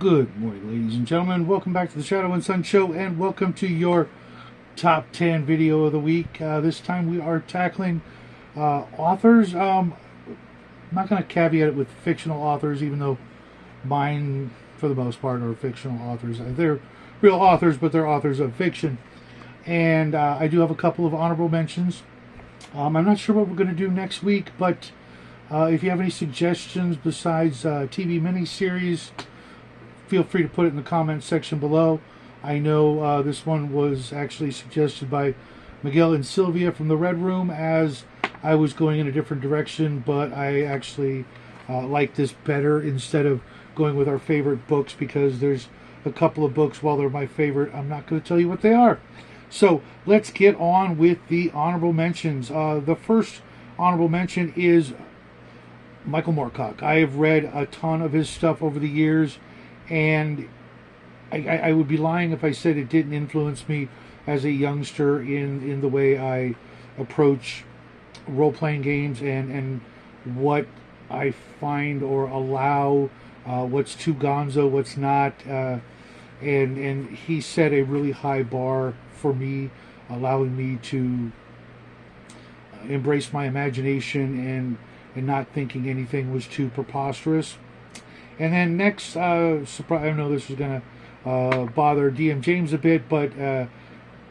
Good morning, ladies and gentlemen. Welcome back to the Shadow and Sun Show, and welcome to your top 10 video of the week. This time we are tackling authors. I'm not going to caveat it with fictional authors, even though mine, for the most part, are fictional authors. They're real authors, but they're authors of fiction. And I do have a couple of honorable mentions. I'm not sure what we're going to do next week, but if you have any suggestions besides TV miniseries, feel free to put it in the comments section below. I know this one was actually suggested by Miguel and Sylvia from the Red Room, as I was going in a different direction, but I actually like this better instead of going with our favorite books, because there's a couple of books, while they're my favorite, I'm not going to tell you what they are. So let's get on with the honorable mentions. The first honorable mention is Michael Moorcock. I have read a ton of his stuff over the years, and I would be lying if I said it didn't influence me as a youngster in the way I approach role-playing games and what I find or allow, what's too gonzo, what's not. And he set a really high bar for me, allowing me to embrace my imagination and not thinking anything was too preposterous. And then next, I know this is going to bother DM James a bit, but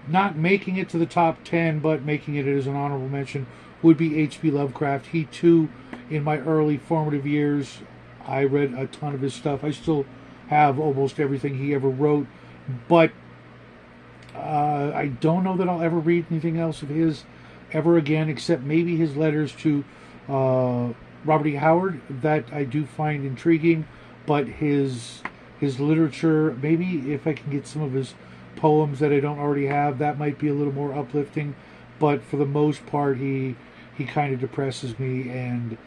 not making it to the top 10, but making it as an honorable mention, would be H.P. Lovecraft. He too, in my early formative years, I read a ton of his stuff. I still have almost everything he ever wrote, but I don't know that I'll ever read anything else of his ever again, except maybe his letters to Robert E. Howard, that I do find intriguing. But his literature, maybe if I can get some of his poems that I don't already have, that might be a little more uplifting. But for the most part, he kind of depresses me, and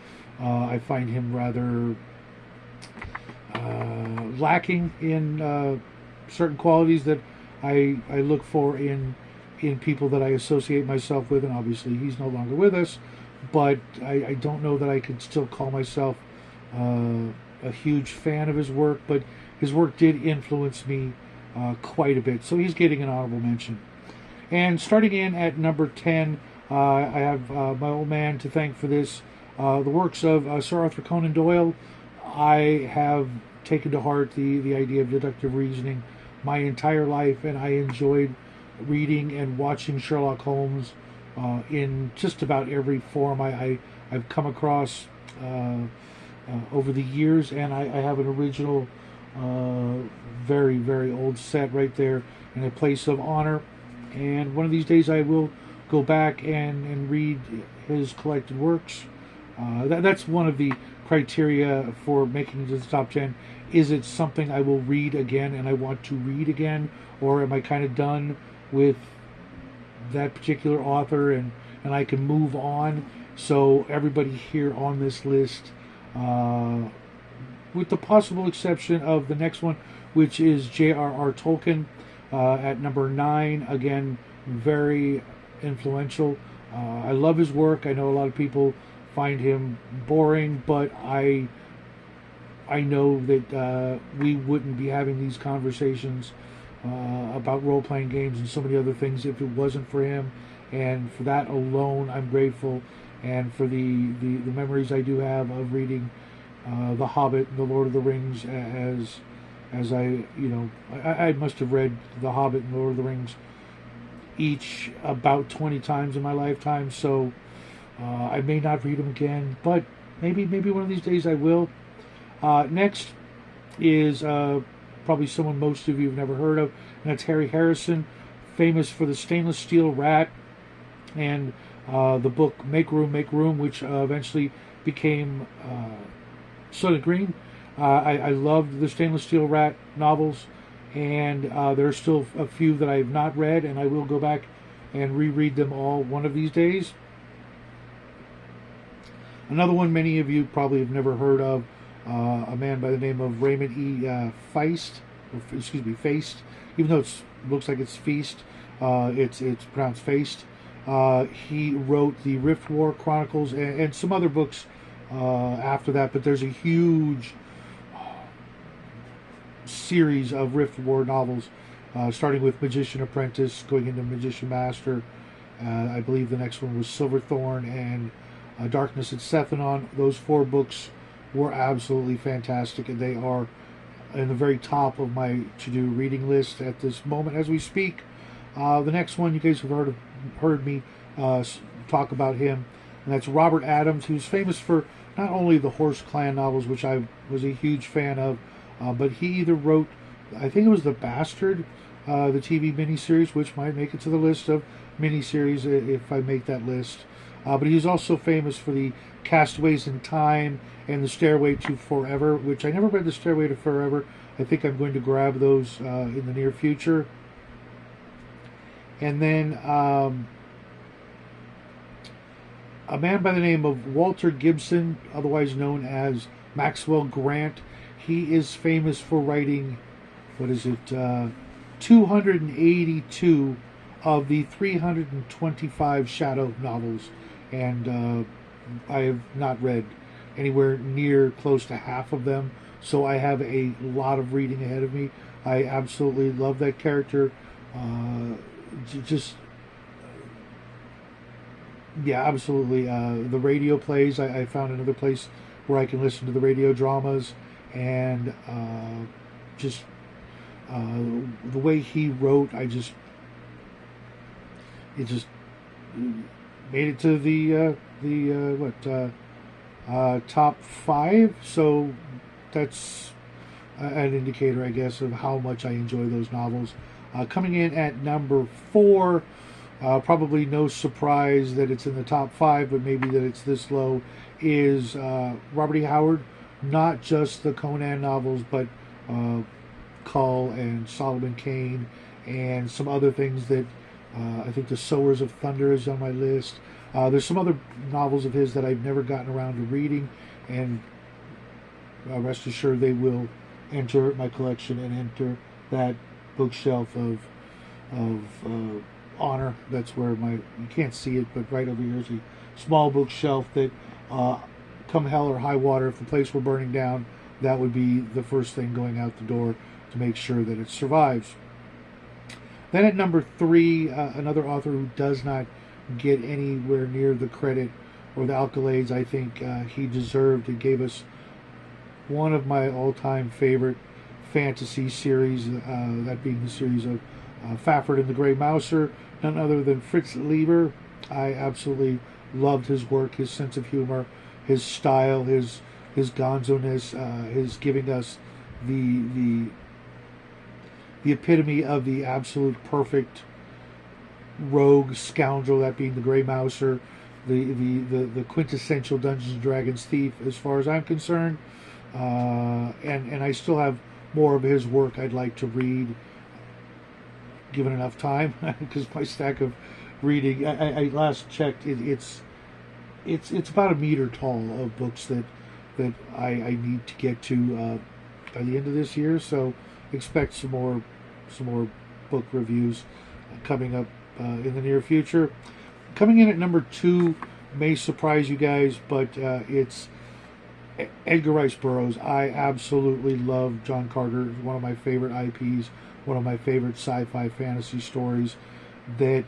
I find him rather lacking in certain qualities that I look for in people that I associate myself with. And obviously he's no longer with us, but I don't know that I could still call myself a huge fan of his work, but his work did influence me quite a bit. So he's getting an honorable mention. And starting in at number 10, I have my old man to thank for this. The works of Sir Arthur Conan Doyle. I have taken to heart the idea of deductive reasoning my entire life, and I enjoyed reading and watching Sherlock Holmes in just about every form I've come across over the years. And I have an original very, very old set right there in a place of honor, and one of these days I will go back and read his collected works. That's one of the criteria for making it to the top 10. Is it something I will read again and I want to read again, or am I kind of done with that particular author and I can move on? So everybody here on this list, with the possible exception of the next one, which is J.R.R. Tolkien, at number 9. Again, very influential. I love his work. I know a lot of people find him boring, but I know that we wouldn't be having these conversations about role-playing games and so many other things if it wasn't for him. And for that alone, I'm grateful. And for the memories I do have of reading The Hobbit and The Lord of the Rings, as I must have read The Hobbit and The Lord of the Rings each about 20 times in my lifetime. So I may not read them again, but maybe one of these days I will. Next is probably someone most of you have never heard of, and that's Harry Harrison, famous for the Stainless Steel Rat and the book Make Room, Make Room, which eventually became Soylent Green. I loved the Stainless Steel Rat novels, and there are still a few that I have not read, and I will go back and reread them all one of these days. Another one many of you probably have never heard of, a man by the name of Raymond E. Feist, even though it looks like it's Feast, it's pronounced Feist. He wrote the Rift War Chronicles and some other books after that, but there's a huge series of Rift War novels, starting with Magician Apprentice, going into Magician Master. I believe the next one was Silverthorn and Darkness at Sethanon. Those 4 books were absolutely fantastic, and they are in the very top of my to-do reading list at this moment as we speak. The next one, you guys have heard me talk about him, and that's Robert Adams, who's famous for not only the Horse Clan novels, which I was a huge fan of, but he either wrote, I think it was The Bastard, the TV miniseries, which might make it to the list of miniseries if I make that list. But he's also famous for the Castaways in Time and the Stairway to Forever, which I never read the Stairway to Forever. I think I'm going to grab those in the near future. And then a man by the name of Walter Gibson, otherwise known as Maxwell Grant. He is famous for writing, 282 of the 325 Shadow novels. And I have not read anywhere near close to half of them, so I have a lot of reading ahead of me. I absolutely love that character. Yeah, absolutely. The radio plays, I found another place where I can listen to the radio dramas, and the way he wrote, it just made it to the top 5. So that's an indicator, I guess, of how much I enjoy those novels. Coming in at number 4, probably no surprise that it's in the top 5, but maybe that it's this low, is Robert E. Howard. Not just the Conan novels, but Cull and Solomon Kane and some other things that I think The Sowers of Thunder is on my list. There's some other novels of his that I've never gotten around to reading, and rest assured they will enter my collection and enter that bookshelf of honor. That's where you can't see it, but right over here is a small bookshelf that come hell or high water, if the place were burning down, that would be the first thing going out the door to make sure that it survives. Then at number 3, another author who does not get anywhere near the credit or the accolades I think he deserved. It gave us one of my all-time favorite fantasy series, that being the series of Fafhrd and the Grey Mouser, none other than Fritz Leiber. I absolutely loved his work, his sense of humor, his style, his gonzo-ness, his giving us the epitome of the absolute perfect rogue scoundrel, that being the Grey Mouser, the quintessential Dungeons and Dragons thief, as far as I'm concerned. And I still have more of his work I'd like to read, given enough time, because my stack of reading, I last checked, it's about a meter tall of books that I need to get to by the end of this year. So expect some more book reviews coming up in the near future. Coming in at number 2 may surprise you guys, but it's Edgar Rice Burroughs. I absolutely love John Carter. It's one of my favorite IPs, one of my favorite sci-fi fantasy stories that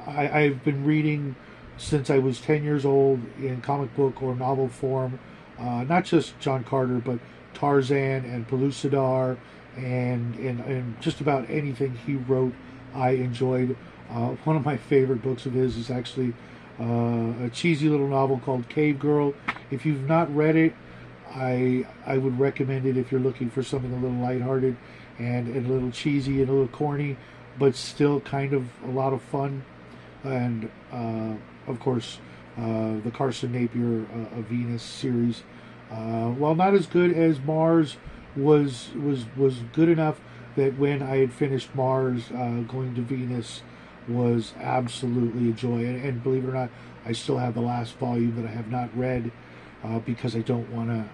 I've been reading since I was 10 years old in comic book or novel form. Not just John Carter, but Tarzan and Pellucidar and just about anything he wrote I enjoyed. One of my favorite books of his is actually a cheesy little novel called Cave Girl. If you've not read it, I would recommend it if you're looking for something a little lighthearted and a little cheesy and a little corny, but still kind of a lot of fun. And of course, the Carson Napier of Venus series, while not as good as Mars, was good enough that when I had finished Mars, going to Venus was absolutely a joy. And believe it or not, I still have the last volume that I have not read, because I don't want to,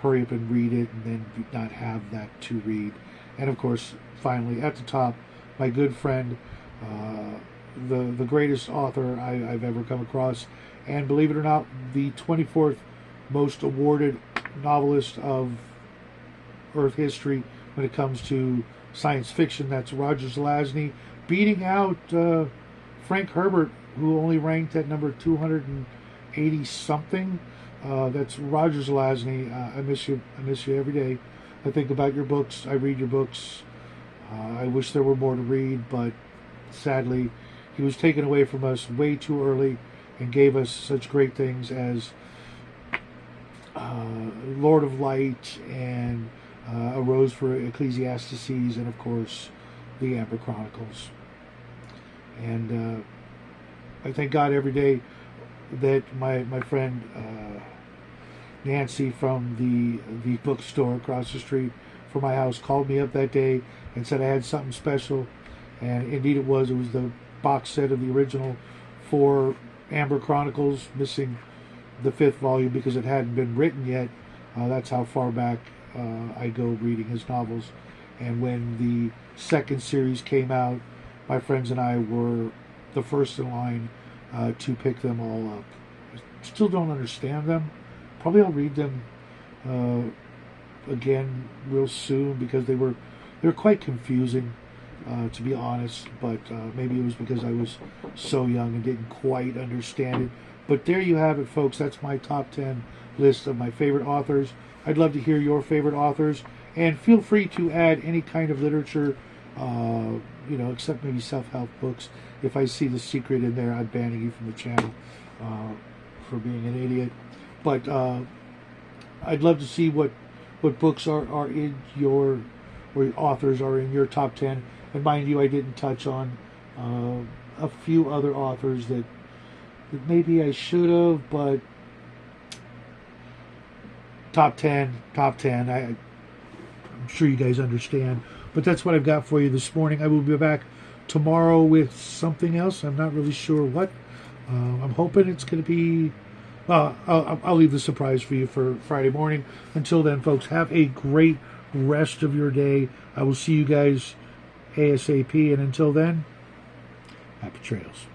hurry up and read it and then not have that to read. And of course, finally, at the top, my good friend, the greatest author I've ever come across, and believe it or not, the 24th most awarded novelist of Earth history when it comes to science fiction. That's Roger Zelazny, beating out Frank Herbert, who only ranked at number 280 something. That's Roger Zelazny. I miss you. I miss you every day. I think about your books. I read your books. I wish there were more to read, but sadly, he was taken away from us way too early and gave us such great things as Lord of Light and A Rose for Ecclesiastes, and of course, the Amber Chronicles. And I thank God every day that my friend Nancy from the bookstore across the street from my house called me up that day and said I had something special, and indeed it was. It was the box set of the original 4 Amber Chronicles, missing the 5th volume because it hadn't been written yet. That's how far back I go reading his novels. And when the 2nd series came out, my friends and I were the first in line to pick them all up. I still don't understand them. Probably I'll read them again real soon because they were quite confusing, to be honest. But maybe it was because I was so young and didn't quite understand it. But there you have it, folks. That's my top 10 list of my favorite authors. I'd love to hear your favorite authors, and feel free to add any kind of literature, except maybe self-help books. If I see The Secret in there, I'm banning you from the channel for being an idiot. But I'd love to see what books are in your, or authors are in your top 10. And mind you, I didn't touch on a few other authors that maybe I should have, but top 10. I'm sure you guys understand. But that's what I've got for you this morning. I will be back tomorrow with something else. I'm not really sure what. I'm hoping it's going to be... I'll leave the surprise for you for Friday morning. Until then, folks, have a great rest of your day. I will see you guys ASAP. And until then, happy trails.